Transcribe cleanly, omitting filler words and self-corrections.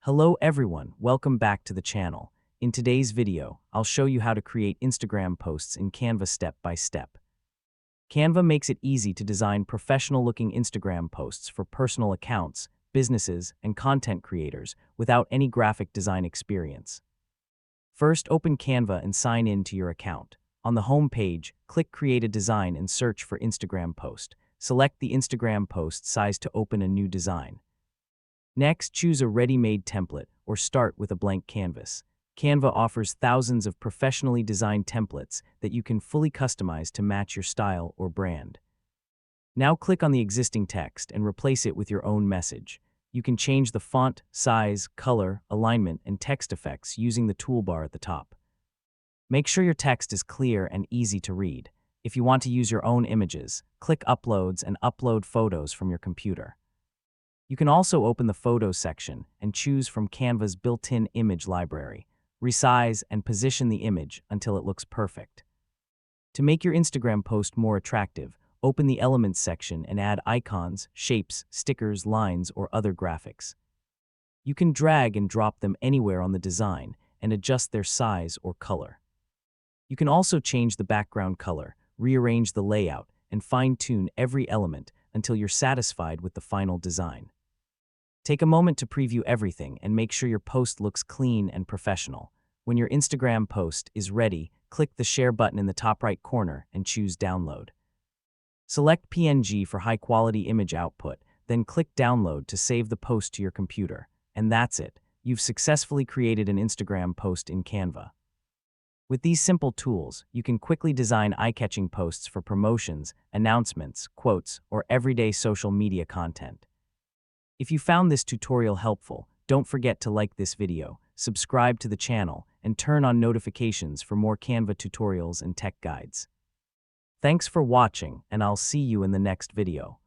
Hello everyone, welcome back to the channel. In today's video, I'll show you how to create Instagram posts in Canva step by step. Canva makes it easy to design professional-looking Instagram posts for personal accounts, businesses, and content creators without any graphic design experience. First, open Canva and sign in to your account. On the home page, click Create a Design and search for Instagram post. Select the Instagram post size to open a new design. Next, choose a ready-made template or start with a blank canvas. Canva offers thousands of professionally designed templates that you can fully customize to match your style or brand. Now click on the existing text and replace it with your own message. You can change the font, size, color, alignment, and text effects using the toolbar at the top. Make sure your text is clear and easy to read. If you want to use your own images, click Uploads and upload photos from your computer. You can also open the Photos section and choose from Canva's built-in image library. Resize and position the image until it looks perfect. To make your Instagram post more attractive, open the Elements section and add icons, shapes, stickers, lines, or other graphics. You can drag and drop them anywhere on the design and adjust their size or color. You can also change the background color, rearrange the layout, and fine-tune every element until you're satisfied with the final design. Take a moment to preview everything and make sure your post looks clean and professional. When your Instagram post is ready, click the Share button in the top right corner and choose Download. Select PNG for high-quality image output, then click Download to save the post to your computer. And that's it. You've successfully created an Instagram post in Canva. With these simple tools, you can quickly design eye-catching posts for promotions, announcements, quotes, or everyday social media content. If you found this tutorial helpful, don't forget to like this video, subscribe to the channel, and turn on notifications for more Canva tutorials and tech guides. Thanks for watching, and I'll see you in the next video.